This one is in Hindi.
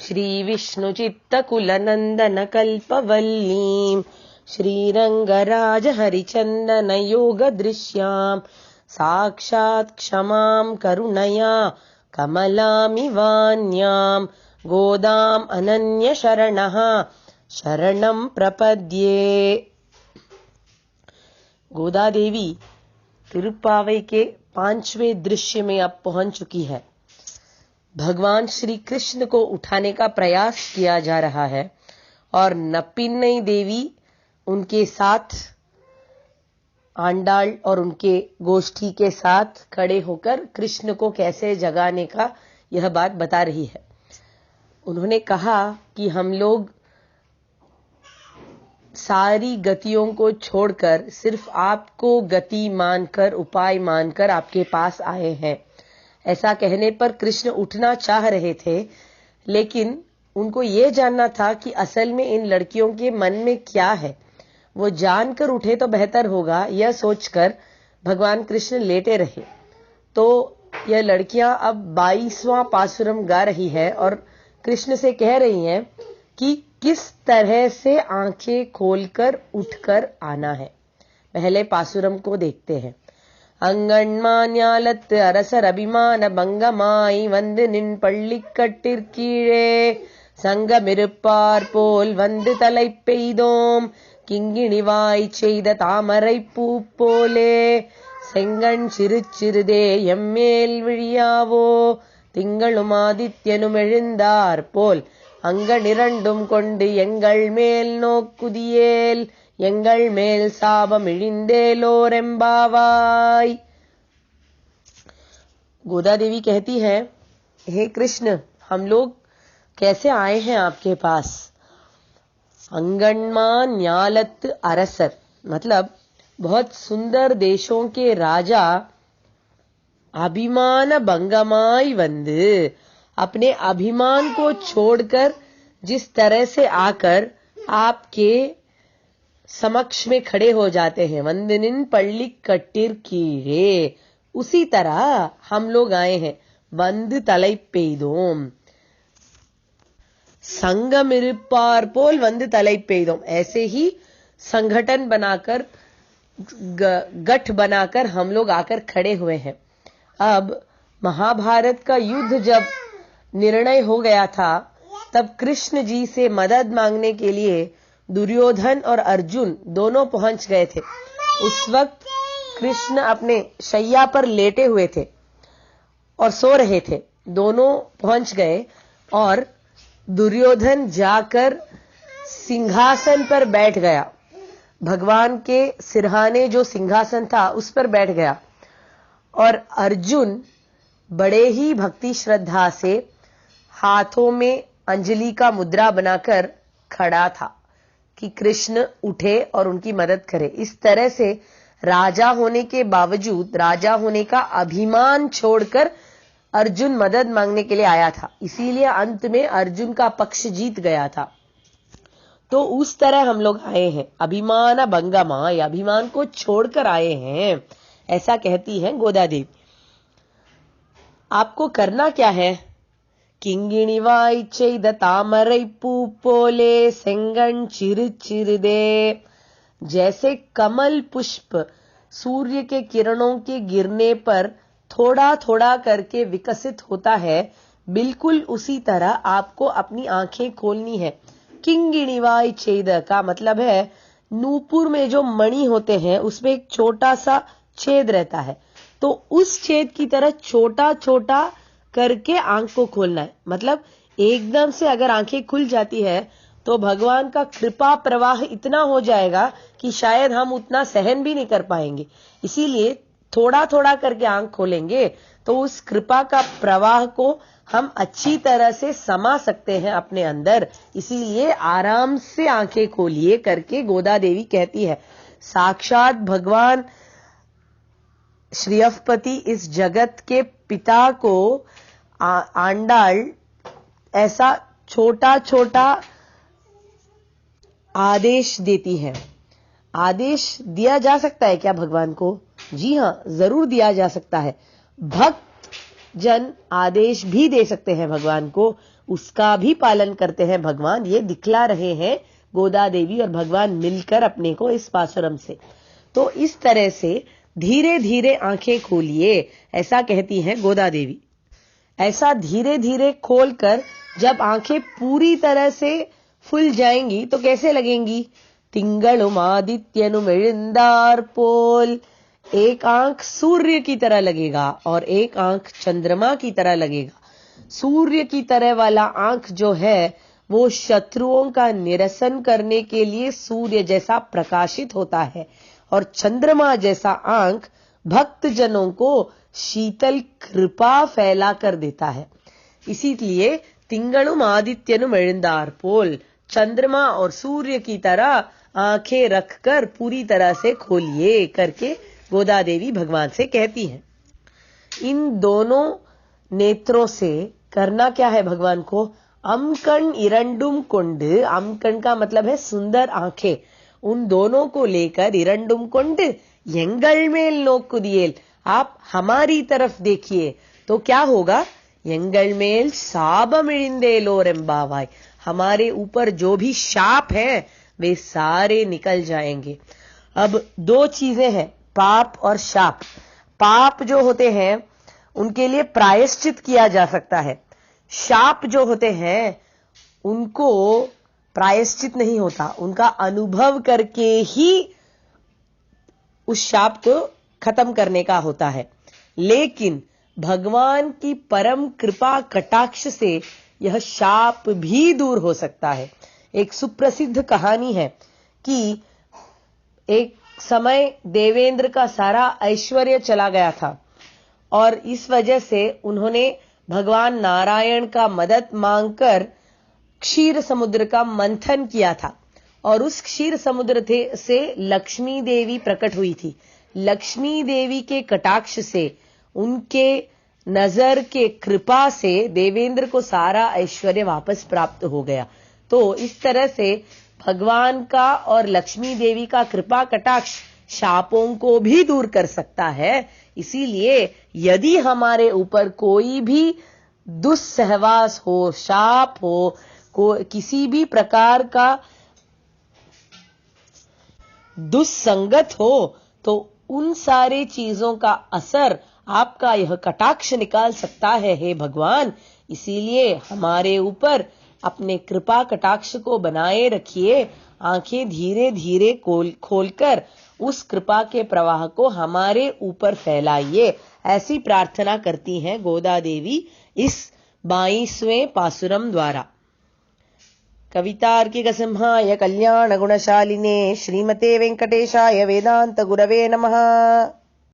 श्रीविष्णुचित्तकुलनन्दनकल्पवल्लीं श्रीरङ्गराजहरिचन्दनयोगदृश्यां साक्षात् क्षमां करुणया कमलामिवान्यां गोदाम् अनन्यशरणः शरणं प्रपद्ये। गोदा देवी तिरुप्पावई के 5वें दृश्य में अब पहुंच चुकी है। भगवान श्री कृष्ण को उठाने का प्रयास किया जा रहा है और नप्पिन्नई देवी उनके साथ आंडाल और उनके गोष्ठी के साथ खड़े होकर कृष्ण को कैसे जगाने का यह बात बता रही है। उन्होंने कहा कि हम लोग सारी गतियों को छोड़कर सिर्फ आपको गति मानकर, उपाय मानकर आपके पास आए हैं। ऐसा कहने पर कृष्ण उठना चाह रहे थे, लेकिन उनको ये जानना था कि असल में इन लड़कियों के मन में क्या है। वो जानकर उठे तो बेहतर होगा, यह सोचकर भगवान कृष्ण लेटे रहे। तो यह लड़कियां अब 22वां पासुरम गा रही है और कृष्ण से कह रही हैं कि किस तरह से आंखें खोलकर उठकर आना है। पहले पासुरम को देखते हैं। अंगण्मान्यालत அரசர் அபிமான பங்கமாய் வந்து நின் பள்ளிக்கட்டிற்கீழே சங்கமிருப்பார் போல் வந்து தலை பெய்தோம் கிங்கிணிவாய் செய்த தாமரை பூ போலே செங்கண் சிறு சிறுதே எம்மேல் விழியாவோ திங்களும் ஆதித்யனும் எழுந்தார் போல் அங்கனிரண்டும் கொண்டு எங்கள் மேல் நோக்குதியேல் எங்கள் மேல் சாபம் इळिंदेलोरेम्बावाई। गोदा देवी कहती है, हे कृष्ण, हम लोग कैसे आए हैं आपके पास। अंगण्मा न्यालत अरसर मतलब बहुत सुंदर देशों के राजा अभिमान भंगमाई वंद अपने अभिमान को छोड़कर जिस तरह से आकर आपके समक्ष में खड़े हो जाते हैं। वंदनिन पल्ली कट्टिर कीड़े, उसी तरह हम लोग आए हैं। वंद तलै पेदोम संगमिरुप्पार पोल वंद तलै पेदोम, ऐसे ही संगठन बनाकर गठ बनाकर हम लोग आकर खड़े हुए हैं। अब महाभारत का युद्ध जब निर्णय हो गया था, तब कृष्ण जी से मदद मांगने के लिए दुर्योधन और अर्जुन दोनों पहुंच गए थे। उस वक्त कृष्ण अपने शैया पर लेटे हुए थे और सो रहे थे। दोनों पहुंच गए और दुर्योधन जाकर सिंहासन पर बैठ गया। भगवान के सिरहाने जो सिंहासन था उस पर बैठ गया और अर्जुन बड़े ही भक्ति श्रद्धा से हाथों में अंजलि का मुद्रा बनाकर खड़ा था कि कृष्ण उठे और उनकी मदद करे। इस तरह से राजा होने के बावजूद, राजा होने का अभिमान छोड़कर अर्जुन मदद मांगने के लिए आया था। इसीलिए अंत में अर्जुन का पक्ष जीत गया था। तो उस तरह हम लोग आए हैं, अभिमान भंगमा, अभिमान को छोड़कर आए हैं, ऐसा कहती हैं गोदा देवी। आपको करना क्या है। கிங்கிணிவாய் செய்த தாமரை பூ போலே செங்கண் चिर चिरदे, जैसे कमल पुष्प सूर्य के किरणों के गिरने पर थोड़ा थोड़ा करके विकसित होता है, बिल्कुल उसी तरह आपको अपनी आंखें खोलनी है। किंगिणीवाई छेद का मतलब है नूपुर में जो मणि होते हैं उसमें एक छोटा सा छेद रहता है, तो उस छेद की तरह छोटा छोटा करके आंख को खोलना है। मतलब एकदम से अगर आंखें खुल जाती है तो भगवान का कृपा प्रवाह इतना हो जाएगा कि शायद हम उतना सहन भी नहीं कर पाएंगे। इसीलिए थोड़ा थोड़ा करके आंख खोलेंगे तो उस कृपा का प्रवाह को हम अच्छी तरह से समा सकते हैं अपने अंदर। इसीलिए आराम से आंखें खोलिए करके गोदा देवी कहती है। साक्षात भगवान श्रीयपति इस जगत के पिता को आंडाल ऐसा छोटा छोटा आदेश देती है। आदेश दिया जा सकता है क्या भगवान को? जी हां, जरूर दिया जा सकता है। भक्त जन आदेश भी दे सकते हैं भगवान को। उसका भी पालन करते हैं भगवान, ये दिखला रहे हैं गोदा देवी और भगवान मिलकर अपने को इस पासुरम से। तो इस तरह से धीरे धीरे आंखें खोलिए, ऐसा कहती हैं गोदा देवी। ऐसा धीरे धीरे खोलकर जब आंखें पूरी तरह से फुल जाएंगी तो कैसे लगेंगी? तिंगलुम आदित्यनुम एळिंदार पोल, एक आंख सूर्य की तरह लगेगा और एक आंख चंद्रमा की तरह लगेगा। सूर्य की तरह वाला आंख जो है वो शत्रुओं का निरसन करने के लिए सूर्य जैसा प्रकाशित होता है, और चंद्रमा जैसा आंख भक्त जनों को शीतल कृपा फैला कर देता है। इसीलिए तिंगलुम आदित्यनुम एळिंदार पोल, चंद्रमा और सूर्य की तरह आंखें रखकर पूरी तरह से खोलिए करके गोदा देवी भगवान से कहती हैं। इन दोनों नेत्रों से करना क्या है भगवान को? अमकण इरंडुम कुंड, अमकण का मतलब है सुंदर आंखें, उन दोनों को लेकर इरंडुम कुंड यंगल मेल नोकुदियेल, आप हमारी तरफ देखिए तो क्या होगा? यंगल मेल साबमिळिंदे लोरेम्बावाय, हमारे ऊपर जो भी शाप है वे सारे निकल जाएंगे। अब दो चीजें हैं, पाप और शाप। पाप जो होते हैं उनके लिए प्रायश्चित किया जा सकता है, शाप जो होते हैं उनको प्रायश्चित नहीं होता, उनका अनुभव करके ही उस शाप को खत्म करने का होता है। लेकिन भगवान की परम कृपा कटाक्ष से यह शाप भी दूर हो सकता है। एक सुप्रसिद्ध कहानी है कि एक समय देवेंद्र का सारा ऐश्वर्य चला गया था और इस वजह से उन्होंने भगवान नारायण का मदद मांगकर क्षीर समुद्र का मंथन किया था, और उस क्षीर समुद्र से लक्ष्मी देवी प्रकट हुई थी। लक्ष्मी देवी के कटाक्ष से, उनके नजर के कृपा से देवेंद्र को सारा ऐश्वर्य वापस प्राप्त हो गया। तो इस तरह से भगवान का और लक्ष्मी देवी का कृपा कटाक्ष शापों को भी दूर कर सकता है। इसीलिए यदि हमारे ऊपर कोई भी दुस्सहवास हो, शाप हो, किसी भी प्रकार का दुस्संगत हो, तो उन सारे चीजों का असर आपका यह कटाक्ष निकाल सकता है हे भगवान। इसीलिए हमारे ऊपर अपने कृपा कटाक्ष को बनाए रखिए, आंखें धीरे धीरे खोलकर उस कृपा के प्रवाह को हमारे ऊपर फैलाइए, ऐसी प्रार्थना करती हैं गोदा देवी इस 22वें पासुरम द्वारा। कवितार्किक सिंहाय कल्याण गुणशालिने श्रीमते वेंकटेशाय वेदांत गुरवे नमः।